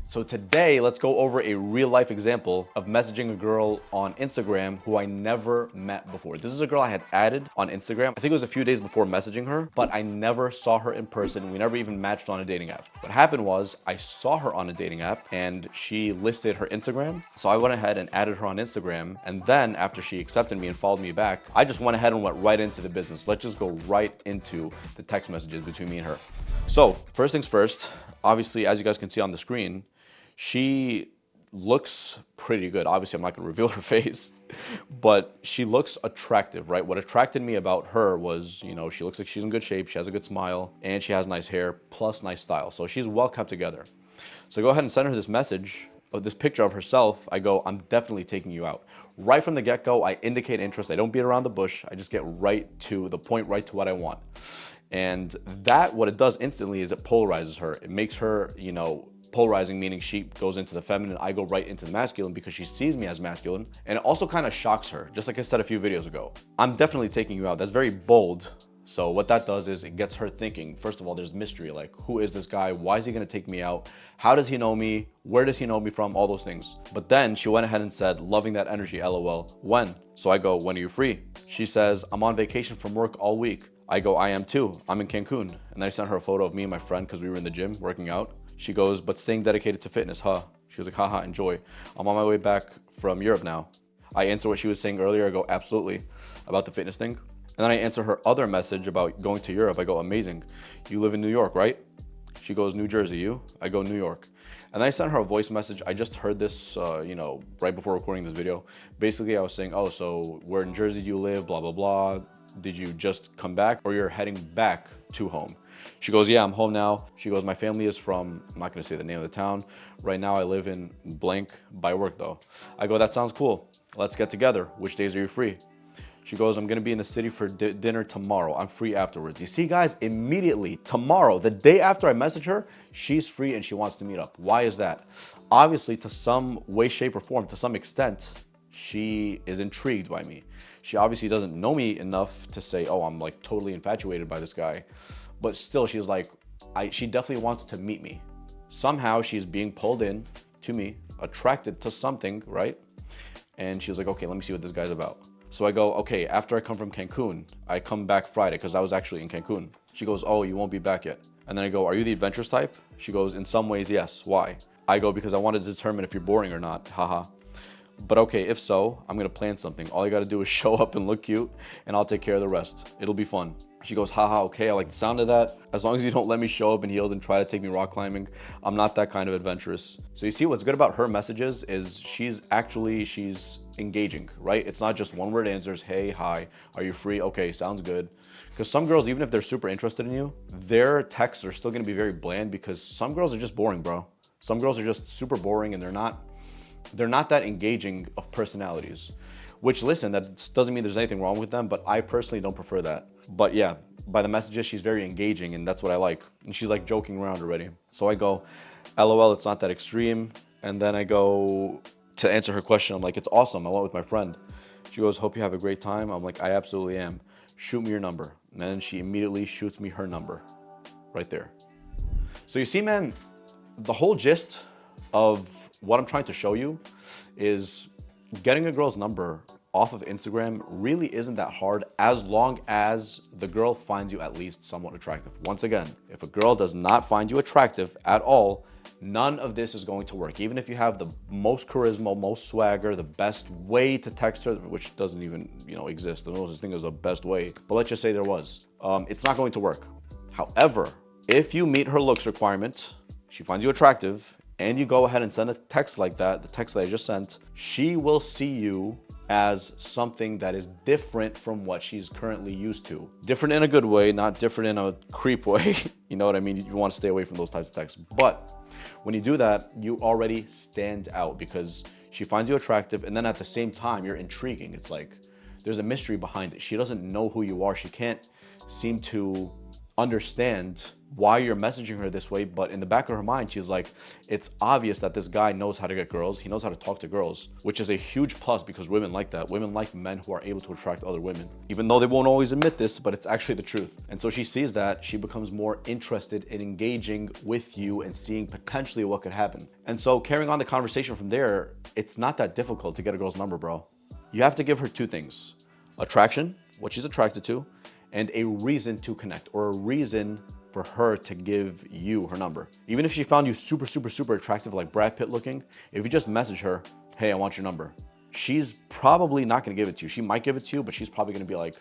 So today, let's go over a real life example of messaging a girl on Instagram who I never met before. This is a girl I had added on Instagram. I think it was a few days before messaging her, but I never saw her in person. We never even matched on a dating app. What happened was I saw her on a dating app and she listed her Instagram. So I went ahead and added her on Instagram. And then after she accepted me and followed me back, I just went ahead and went right into the business. Let's just go right into the text messages between me and her. So first things first, obviously, as you guys can see on the screen, she looks pretty good. Obviously, I'm not gonna reveal her face, but she looks attractive, right? What attracted me about her was, you know, she looks like she's in good shape, she has a good smile, and she has nice hair, plus nice style. So she's well kept together. So go ahead and send her this message, this picture of herself. I go, I'm definitely taking you out. Right from the get-go, I indicate interest. I don't beat around the bush. I just get right to the point, right to what I want. And that, what it does instantly is it polarizes her. It makes her, you know, polarizing, meaning she goes into the feminine, I go right into the masculine because she sees me as masculine. And it also kind of shocks her, just like I said a few videos ago. I'm definitely taking you out. That's very bold. So what that does is it gets her thinking, first of all, there's mystery, like, who is this guy? Why is he gonna take me out? How does he know me? Where does he know me from? All those things. But then she went ahead and said, loving that energy, LOL. When? So I go, when are you free? She says, I'm on vacation from work all week. I go, I am too. I'm in Cancun. And then I sent her a photo of me and my friend because we were in the gym working out. She goes, but staying dedicated to fitness, huh? She was like, haha, enjoy. I'm on my way back from Europe now. I answer what she was saying earlier. I go, absolutely, about the fitness thing. And then I answer her other message about going to Europe. I go, amazing. You live in New York, right? She goes, New Jersey, you? I go, New York. And then I sent her a voice message. I just heard this, you know, right before recording this video. Basically, I was saying, oh, so where in Jersey do you live? Blah, blah, blah. Did you just come back or you're heading back to home? She goes, yeah, I'm home now. She goes, my family is from, I'm not gonna say the name of the town. Right now I live in blank by work though. I go, that sounds cool. Let's get together. Which days are you free? She goes, I'm gonna be in the city for dinner tomorrow. I'm free afterwards. You see guys, immediately tomorrow, the day after I message her, she's free and she wants to meet up. Why is that? Obviously to some way, shape or form, to some extent, she is intrigued by me. She obviously doesn't know me enough to say, oh, I'm like totally infatuated by this guy. But still, she's like, she definitely wants to meet me. Somehow she's being pulled in to me, attracted to something, right? And she's like, okay, let me see what this guy's about. So I go, okay, after I come from Cancun, I come back Friday because I was actually in Cancun. She goes, oh, you won't be back yet. And then I go, are you the adventurous type? She goes, in some ways, yes. Why? I go, because I want to determine if you're boring or not. Haha. But okay, if so, I'm gonna plan something. All you gotta do is show up and look cute and I'll take care of the rest. It'll be fun. She goes, haha, okay, I like the sound of that. As long as you don't let me show up in heels and try to take me rock climbing, I'm not that kind of adventurous. So you see what's good about her messages is she's engaging, right? It's not just one word answers, hey, hi, are you free? Okay, sounds good. Because some girls, even if they're super interested in you, their texts are still gonna be very bland because some girls are just boring, bro. Some girls are just super boring and they're not that engaging of personalities, which listen, that doesn't mean there's anything wrong with them, but I personally don't prefer that. But yeah, by the messages, she's very engaging and that's what I like. And she's like joking around already. So I go, LOL, it's not that extreme. And then I go to answer her question. I'm like, it's awesome. I went with my friend. She goes, hope you have a great time. I'm like, I absolutely am. Shoot me your number. And then she immediately shoots me her number right there. So you see, man, the whole gist of what I'm trying to show you is getting a girl's number off of Instagram really isn't that hard as long as the girl finds you at least somewhat attractive. Once again, if a girl does not find you attractive at all, none of this is going to work. Even if you have the most charisma, most swagger, the best way to text her, which doesn't even, exist. There's no such thing as a best way, but let's just say there was. It's not going to work. However, if you meet her looks requirement, she finds you attractive, and you go ahead and send a text like that, the text that I just sent, she will see you as something that is different from what she's currently used to. Different in a good way, not different in a creep way. You know what I mean? You want to stay away from those types of texts. But when you do that, you already stand out because she finds you attractive, and then at the same time, you're intriguing. It's like there's a mystery behind it. She doesn't know who you are. She can't seem to understand why you're messaging her this way, but in the back of her mind, she's like, it's obvious that this guy knows how to get girls. He knows how to talk to girls, which is a huge plus because women like that. Women like men who are able to attract other women, even though they won't always admit this, but it's actually the truth. And so she sees that, she becomes more interested in engaging with you and seeing potentially what could happen. And so carrying on the conversation from there, it's not that difficult to get a girl's number, bro. You have to give her two things: attraction, what she's attracted to, and a reason to connect, or a reason for her to give you her number. Even if she found you super, super, super attractive, like Brad Pitt looking, if you just message her, hey, I want your number, she's probably not gonna give it to you. She might give it to you, but she's probably gonna be like,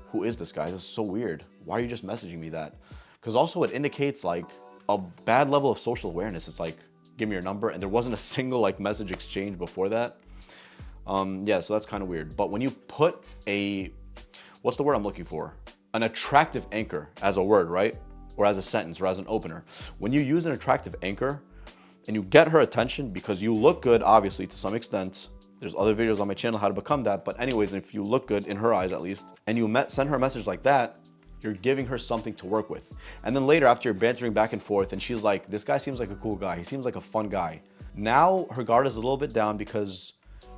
who is this guy? This is so weird. Why are you just messaging me that? Because also it indicates like a bad level of social awareness. It's like, give me your number, and there wasn't a single like message exchange before that. Yeah, so that's kind of weird. But when you put a, what's the word I'm looking for? An attractive anchor as a word, right? Or as a sentence, or as an opener. When you use an attractive anchor and you get her attention because you look good, obviously, to some extent. There's other videos on my channel how to become that. But anyways, if you look good, in her eyes at least, and you send her a message like that, you're giving her something to work with. And then later, after you're bantering back and forth, and she's like, this guy seems like a cool guy. He seems like a fun guy. Now her guard is a little bit down because,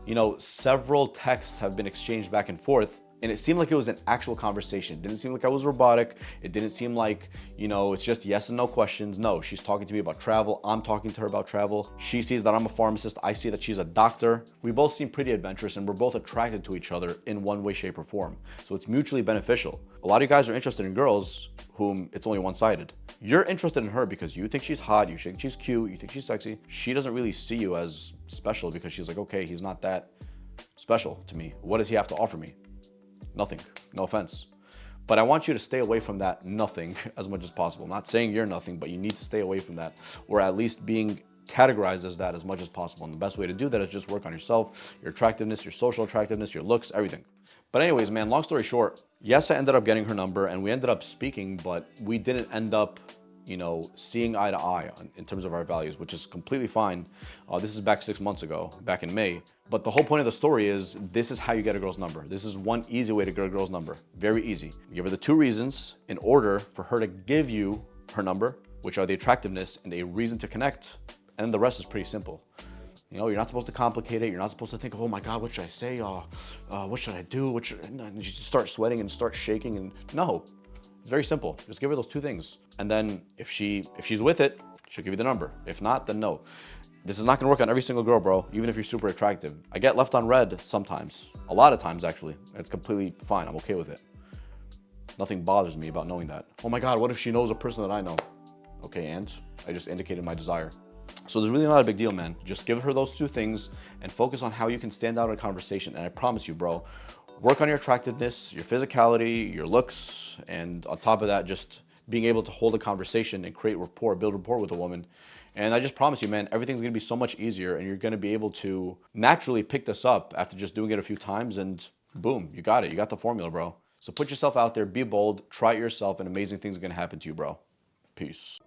you know, several texts have been exchanged back and forth. And it seemed like it was an actual conversation. It didn't seem like I was robotic. It didn't seem like, you know, it's just yes and no questions. No, she's talking to me about travel. I'm talking to her about travel. She sees that I'm a pharmacist. I see that she's a doctor. We both seem pretty adventurous, and we're both attracted to each other in one way, shape, or form. So it's mutually beneficial. A lot of you guys are interested in girls whom it's only one-sided. You're interested in her because you think she's hot, you think she's cute, you think she's sexy. She doesn't really see you as special because she's like, okay, he's not that special to me. What does he have to offer me? Nothing, no offense. But I want you to stay away from that nothing as much as possible. I'm not saying you're nothing, but you need to stay away from that, or at least being categorized as that as much as possible. And the best way to do that is just work on yourself, your attractiveness, your social attractiveness, your looks, everything. But anyways, man, long story short, yes, I ended up getting her number and we ended up speaking, but we didn't end up, you know, seeing eye to eye in terms of our values, which is completely fine. This is back 6 months ago, back in May. But the whole point of the story is, this is how you get a girl's number. This is one easy way to get a girl's number. Very easy. You give her the two reasons in order for her to give you her number, which are the attractiveness and a reason to connect. And the rest is pretty simple. You know, you're not supposed to complicate it. You're not supposed to think, oh my God, what should I say? What should I do? And you just start sweating and start shaking. And no, it's very simple. Just give her those two things. And then if she's with it, she'll give you the number. If not, then no. This is not gonna work on every single girl, bro, even if you're super attractive. I get left on red sometimes. A lot of times, actually. It's completely fine. I'm okay with it. Nothing bothers me about knowing that. Oh my God, what if she knows a person that I know? Okay, and I just indicated my desire. So there's really not a big deal, man. Just give her those two things and focus on how you can stand out in a conversation. And I promise you, bro, work on your attractiveness, your physicality, your looks, and on top of that, just being able to hold a conversation and create rapport, build rapport with a woman. And I just promise you, man, everything's gonna be so much easier, and you're gonna be able to naturally pick this up after just doing it a few times, and boom, you got it. You got the formula, bro. So put yourself out there, be bold, try it yourself, and amazing things are gonna happen to you, bro. Peace.